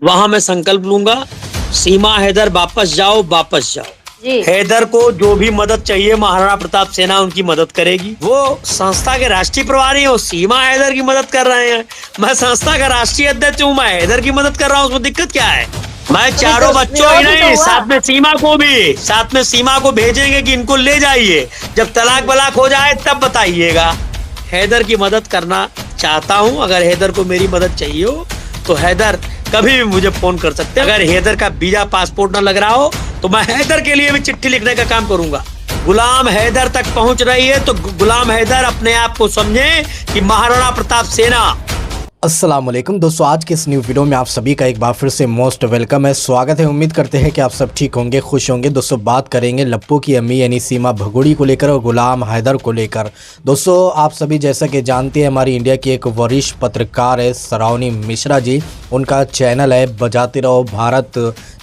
वहां मैं संकल्प लूंगा, सीमा हैदर वापस जाओ, वापस जाओ। जी। हैदर को जो भी मदद चाहिए महाराणा प्रताप सेना उनकी मदद करेगी। वो संस्था के राष्ट्रीय प्रभारी हैं, सीमा हैदर की मदद कर रहे हैं। मैं संस्था का राष्ट्रीय अध्यक्ष हूँ, मैं हैदर की मदद कर रहा हूँ, उसमें दिक्कत क्या है? मैं चारों बच्चों ही नहीं, साथ में सीमा को भेजेंगे कि इनको ले जाइए। जब तलाक बलाक हो जाए तब बताइएगा। हैदर की मदद करना चाहता हूँ। अगर हैदर को मेरी मदद चाहिए हो तो हैदर कभी भी मुझे फोन कर सकते हैं। अगर हैदर का वीजा पासपोर्ट न लग रहा हो तो मैं हैदर के लिए भी चिट्ठी लिखने का काम करूंगा। गुलाम हैदर तक पहुंच रही है तो गुलाम हैदर अपने आप को समझे कि महाराणा प्रताप सेना। अस्सलाम वालेकुम दोस्तों, आज के इस न्यू वीडियो में आप सभी का एक बार फिर से मोस्ट वेलकम है, स्वागत है। उम्मीद करते हैं कि आप सब ठीक होंगे, खुश होंगे। दोस्तों बात करेंगे लप्पू की अम्मी यानी सीमा भगोड़ी को लेकर और गुलाम हैदर को लेकर। दोस्तों आप सभी जैसा कि जानते हैं, हमारी इंडिया की एक वरिष्ठ पत्रकार है सरावनी मिश्रा जी। उनका चैनल है बजाते रहो भारत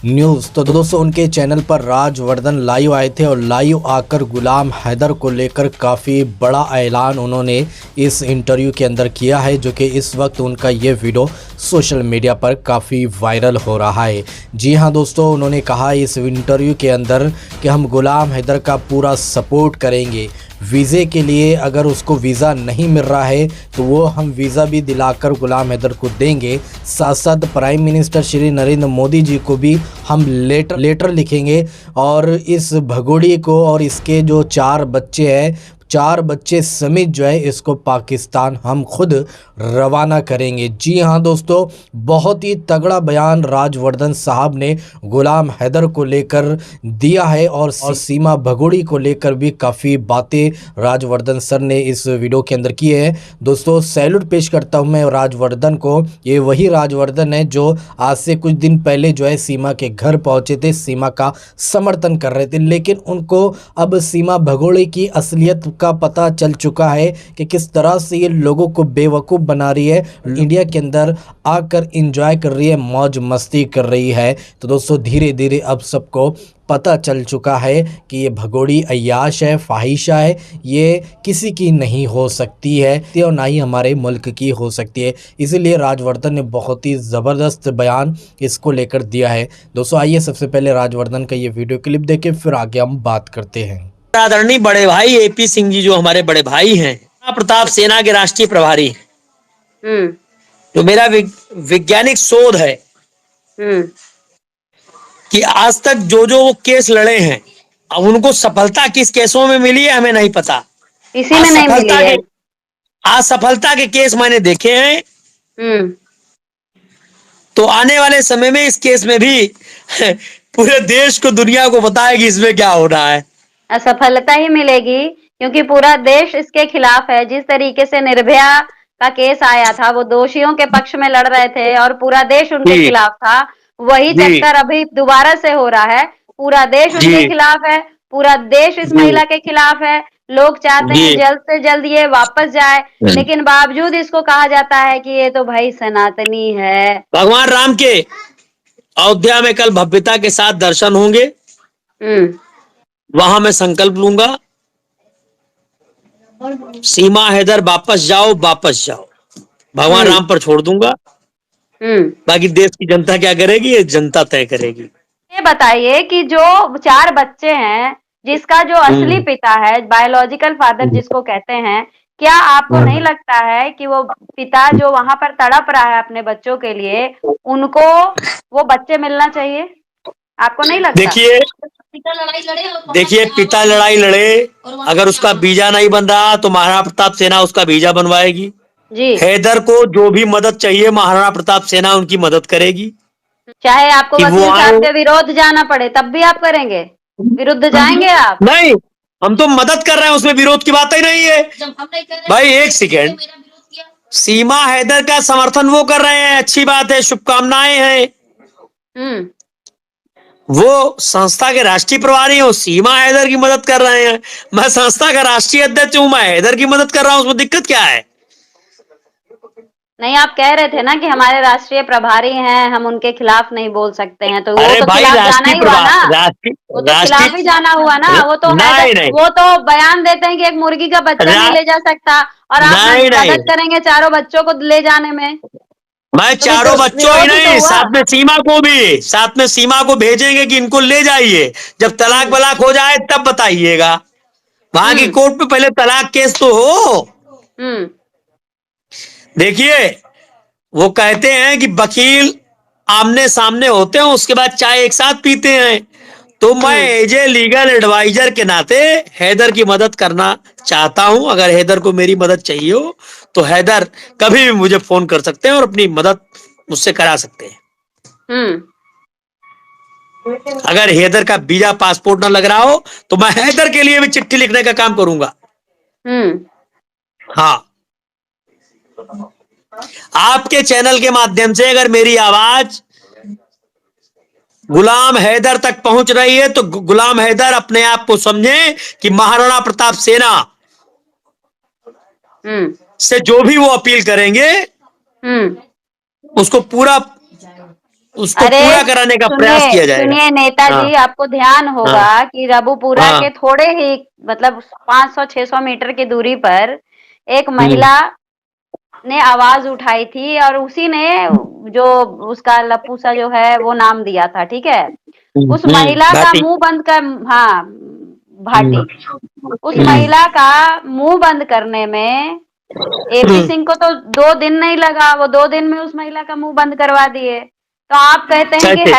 न्यूज़। तो दोस्तों उनके चैनल पर राजवर्धन लाइव आए थे और लाइव आकर गुलाम हैदर को लेकर काफ़ी बड़ा ऐलान उन्होंने इस इंटरव्यू के अंदर किया है, जो कि इस वक्त उनका ये वीडियो सोशल मीडिया पर काफ़ी वायरल हो रहा है। जी हाँ दोस्तों, उन्होंने कहा इस इंटरव्यू के अंदर कि हम गुलाम हैदर का पूरा सपोर्ट करेंगे। वीज़े के लिए अगर उसको वीज़ा नहीं मिल रहा है तो वो हम वीज़ा भी दिलाकर गुलाम हैदर को देंगे। साथ साथ प्राइम मिनिस्टर श्री नरेंद्र मोदी जी को भी हम लेटर लिखेंगे और इस भगोड़ी को और इसके जो 4 बच्चे हैं, 4 बच्चे समेत जो है इसको पाकिस्तान हम खुद रवाना करेंगे। जी हाँ दोस्तों, बहुत ही तगड़ा बयान राजवर्धन साहब ने गुलाम हैदर को लेकर दिया है और सीमा भगोड़ी को लेकर भी काफ़ी बातें राजवर्धन सर ने इस वीडियो के अंदर की है। दोस्तों सैल्यूट पेश करता हूँ मैं राजवर्धन को। ये वही राजवर्धन है जो आज से कुछ दिन पहले जो है सीमा के घर पहुँचे थे, सीमा का समर्थन कर रहे थे, लेकिन उनको अब सीमा भगोड़ी की असलियत का पता चल चुका है कि किस तरह से ये लोगों को बेवकूफ़ बना रही है, इंडिया के अंदर आकर एंजॉय कर रही है, मौज मस्ती कर रही है। तो दोस्तों धीरे धीरे अब सबको पता चल चुका है कि ये भगोड़ी अय्याश है, फाहिशा है, ये किसी की नहीं हो सकती है और ना ही हमारे मुल्क की हो सकती है। इसीलिए राजवर्धन ने बहुत ही ज़बरदस्त बयान इसको लेकर दिया है। दोस्तों आइए सबसे पहले राजवर्धन का ये वीडियो क्लिप देखें, फिर आगे हम बात करते हैं। आदरणीय बड़े भाई एपी सिंह जी जो हमारे बड़े भाई हैं, प्रताप सेना के राष्ट्रीय प्रभारी, तो मेरा वैज्ञानिक शोध है कि आज तक जो वो केस लड़े हैं, अब उनको सफलता किस केसों में मिली है हमें नहीं पता। इसी में नहीं मिली है। असफलता के केस मैंने देखे हैं। तो आने वाले समय में इस केस में भी पूरे देश को, दुनिया को बताएगी इसमें क्या हो रहा है। असफलता ही मिलेगी क्योंकि पूरा देश इसके खिलाफ है। जिस तरीके से निर्भया का केस आया था, वो दोषियों के पक्ष में लड़ रहे थे और पूरा देश उनके खिलाफ था, वही चक्कर अभी दोबारा से हो रहा है। पूरा देश उनके खिलाफ है, पूरा देश इस महिला के खिलाफ है। लोग चाहते हैं जल्द से जल्द ये वापस जाए, लेकिन बावजूद इसको कहा जाता है कि ये तो भाई सनातनी है। भगवान राम के अयोध्या में कल भव्यता के साथ दर्शन होंगे। वहां मैं संकल्प लूंगा, सीमा हैदर वापस जाओ, वापस जाओ। भगवान राम पर छोड़ दूंगा, बाकी देश की जनता क्या करेगी ये जनता तय करेगी। ये बताइए कि जो 4 बच्चे हैं, जिसका जो असली पिता है, बायोलॉजिकल फादर जिसको कहते हैं, क्या आपको नहीं लगता है कि वो पिता जो वहां पर तड़प रहा है अपने बच्चों के लिए, उनको वो बच्चे मिलना चाहिए? आपको नहीं लगता? देखिए पिता लड़ाई लड़े, अगर उसका वीजा नहीं बन रहा तो महाराणा प्रताप सेना उसका वीजा बनवाएगी। जी। हैदर को जो भी मदद चाहिए महाराणा प्रताप सेना उनकी मदद करेगी। चाहे आपको वकील साहब के विरोध जाना पड़े तब भी आप करेंगे? विरुद्ध जाएंगे आप? नहीं, हम तो मदद कर रहे हैं, उसमें विरोध की बात ही नहीं है। भाई एक सेकेंड, सीमा हैदर का समर्थन वो कर रहे हैं, अच्छी बात है, शुभकामनाएं हैं। वो संस्था के राष्ट्रीय प्रभारी हैं, सीमा हैदर की मदद कर रहे हैं। मैं संस्था का राष्ट्रीय अध्यक्ष हूं, मैं हैदर की मदद कर रहा हूं, उसमें दिक्कत क्या है? नहीं, आप कह रहे थे ना कि हमारे राष्ट्रीय प्रभारी हैं, हम उनके खिलाफ नहीं बोल सकते हैं, तो वो तो खिलाफ जाना ही हुआ ना। वो तो खिलाफ ही जाना हुआ ना। वो तो वो तो बयान देते हैं कि एक मुर्गी का बच्चा नहीं ले जा सकता और आप मदद करेंगे 4 बच्चों को ले जाने में। मैं तो चारों बच्चों ही विरोध ही तो नहीं, हुआ। साथ में सीमा को भेजेंगे कि इनको ले जाइए, जब तलाक बलाक हो जाए तब बताइएगा। वहां की हम्म कोर्ट में पहले तलाक केस तो हो। हम्म देखिए, वो कहते हैं कि वकील आमने सामने होते हैं, उसके बाद चाय एक साथ पीते हैं। तो मैं हम्म एज ए लीगल एडवाइजर के नाते हैदर की मदद करना चाहता हूं। अगर हैदर को मेरी मदद चाहिए हो तो हैदर कभी भी मुझे फोन कर सकते हैं और अपनी मदद मुझसे करा सकते हैं। हम्म अगर हैदर का वीजा पासपोर्ट ना लग रहा हो तो मैं हैदर के लिए भी चिट्ठी लिखने का काम करूंगा। हम्म हाँ, आपके चैनल के माध्यम से अगर मेरी आवाज गुलाम हैदर तक पहुंच रही है तो गुलाम हैदर अपने आप को समझे कि महाराणा प्रताप सेना हम्म से जो भी वो अपील करेंगे हम्म उसको पूरा उसको अरे पूरा कराने का प्रयास सुनिए किया जाएगा। सुनिए हाँ, नेताजी, आपको ध्यान हाँ, होगा कि रबुपुरा हाँ, के थोड़े ही मतलब 500-600 मीटर की दूरी पर एक हम्म, महिला ने आवाज उठाई थी और उसी ने जो उसका लप्पू सा जो है वो नाम दिया था, ठीक है। उस महिला का भाटी, मुंह बंद कर, हाँ, हम्म, भाटी, उस महिला का मुंह बंद करने में एपी सिंह को तो 2 दिन नहीं लगा, वो 2 दिन में उस महिला का मुंह बंद करवा दिए। तो आप कहते हैं कि कैसे?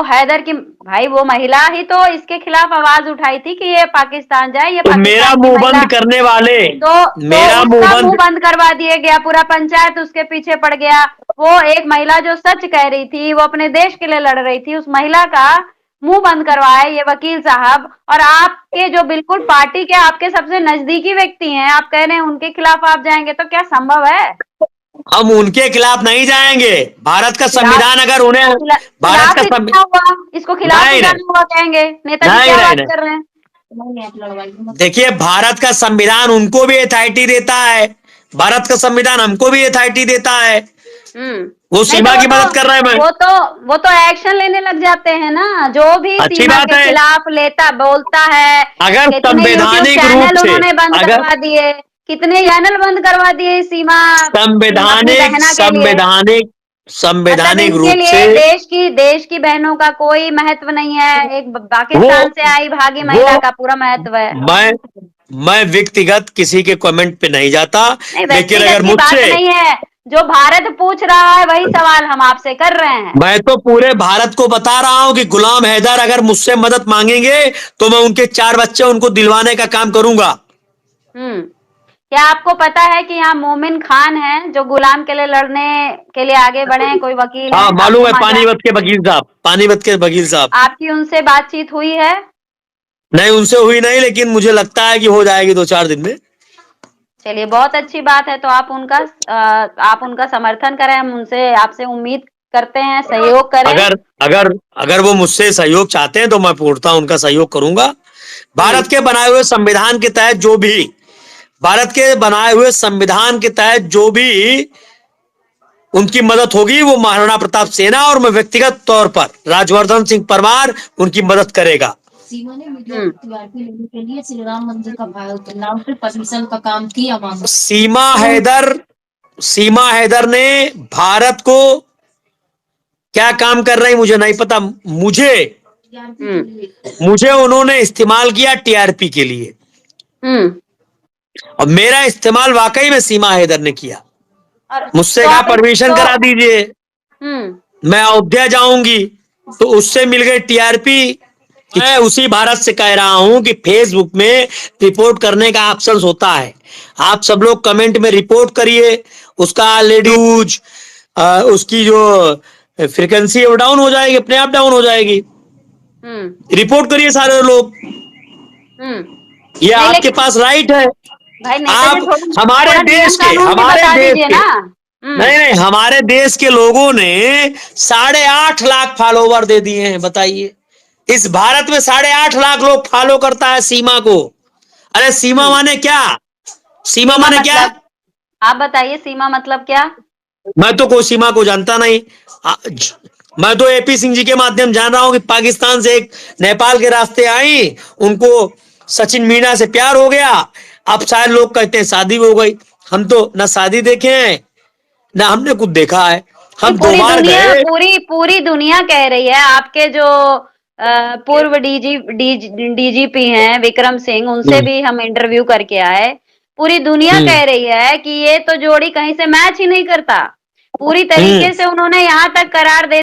हैदर की भाई, वो महिला ही तो इसके खिलाफ आवाज उठाई थी कि ये पाकिस्तान जाए, ये तो मेरा पाकिस्तान की मुंह महिला। बंद करने वाले, तो मेरा मुंह उसका मुंह बंद, बंद करवा दिया गया, पूरा पंचायत उसके पीछे पड़ गया। वो एक महिला जो सच कह रही थी, वो अपने देश के लिए लड़ रही थी, उस महिला का मुंह बंद करवाए ये वकील साहब। और आपके जो बिल्कुल पार्टी के आपके सबसे नजदीकी व्यक्ति हैं, आप कह रहे हैं उनके खिलाफ आप जाएंगे, तो क्या संभव है? हम उनके खिलाफ नहीं जाएंगे। भारत का खिलाफ संविधान अगर उन्हें, भारत खिलाफ का ही संविधान, जाना हुआ, इसको खिलाफ ही नहीं नहीं जाना हुआ कहेंगे। नेताजी नहीं क्या नहीं बात नहीं, कर रहे हैं? देखिए, भारत का संविधान उनको भी अथॉरिटी देता है, भारत का संविधान हमको भी अथॉरिटी देता है। हम्म वो नहीं तो सीमा की मदद कर रहे हैं। मैं, वो तो एक्शन लेने लग जाते हैं ना, जो भी अच्छी सीमा बात के है। खिलाफ लेता बोलता है। अगर कितने यूट्यूब संवैधानिक रूप चैनल से, उन्होंने बंद अगर करवा दिए, कितने चैनल बंद करवा दिए सीमा अपनी संवैधानिक बहना के लिए। संवैधानिक मतलब संवैधानिक इनके रूप से लिए देश की बहनों का कोई महत्व नहीं है, एक वो पाकिस्तान से आई भागी वो महिला का पूरा महत्व है। मैं मैं व्यक्तिगत किसी के कमेंट पे नहीं जाता। नहीं, लेकिन व्यक्तिगत अगर की बात मुझसे, नहीं है, जो भारत पूछ रहा है वही सवाल हम आपसे कर रहे हैं। मैं तो पूरे भारत को बता रहा हूं कि गुलाम हैदर अगर मुझसे मदद मांगेंगे तो मैं उनके 4 बच्चे उनको दिलवाने का काम करूंगा। क्या आपको पता है कि यहाँ मोमिन खान हैं जो गुलाम के लिए लड़ने के लिए आगे बढ़े हैं, कोई वकील हाँ, हैं, मालूम आपको है, पानीपत के वकील साहब, पानीपत के वकील साहब। आपकी उनसे बातचीत हुई है? नहीं, उनसे हुई नहीं, लेकिन मुझे लगता है कि हो जाएगी 2-4 दिन में। चलिए, बहुत अच्छी बात है। तो आप उनका समर्थन करें, हम उनसे आपसे उम्मीद करते हैं, सहयोग करें। अगर अगर अगर वो मुझसे सहयोग चाहते हैं तो मैं पूर्णतः उनका सहयोग करूंगा। भारत के बनाए हुए संविधान के तहत जो भी, भारत के बनाए हुए संविधान के तहत जो भी उनकी मदद होगी वो महाराणा प्रताप सेना और मैं व्यक्तिगत तौर पर राजवर्धन सिंह परमार उनकी मदद करेगा। सीमा ने मीडिया को टीआरपी लेने के लिए श्री राम मंदिर का नाम पे परमिशन का काम किया मांगा। सीमा हैदर ने भारत को क्या काम कर रही मुझे नहीं पता। मुझे उन्होंने इस्तेमाल किया टीआरपी के लिए, और मेरा इस्तेमाल वाकई में सीमा हैदर ने किया। और मुझसे तो कहा आप परमिशन तो करा दीजिए, हम्म मैं अयोध्या जाऊंगी, तो उससे मिल गई टीआरपी। मैं उसी भारत से कह रहा हूं कि फेसबुक में रिपोर्ट करने का ऑप्शन होता है, आप सब लोग कमेंट में रिपोर्ट करिए, उसका लेडीज उसकी जो फ्रीक्वेंसी है वो डाउन हो जाएगी, अपने आप डाउन हो जाएगी। रिपोर्ट करिए सारे लोग, ये नहीं, आपके लेकिन पास राइट है। भाई नेताजी, आप थोड़ा नियम कानून भी बता दीजिए ना। नहीं नहीं, हमारे देश के लोगों ने 8.5 लाख फॉलोवर दे दिए हैं। बताइए, इस भारत में 8.5 लाख लोग फॉलो करता है सीमा को। अरे सीमा माने क्या? सीमा माने क्या? मतलब आप बताइए, सीमा मतलब क्या? मैं तो कोई सीमा को जानता नहीं। मैं तो एपी सिंह जी के माध्यम जान रहा हूं कि पाकिस्तान से एक नेपाल के रास्ते आई, उनको सचिन मीना से प्यार हो गया। अब शायद लोग कहते हैं शादी हो गई। हम तो ना शादी देखे हैं ना हमने कुछ देखा है। हम पूरी 2 बार दुनिया गए। पूरी दुनिया कह रही है। आपके जो पूर्व डीजीपी हैं विक्रम सिंह, उनसे भी हम इंटरव्यू करके आए। पूरी दुनिया कह रही है कि ये तो जोड़ी कहीं से मैच ही नहीं करता। पूरी तरीके से उन्होंने यहाँ तक करार दे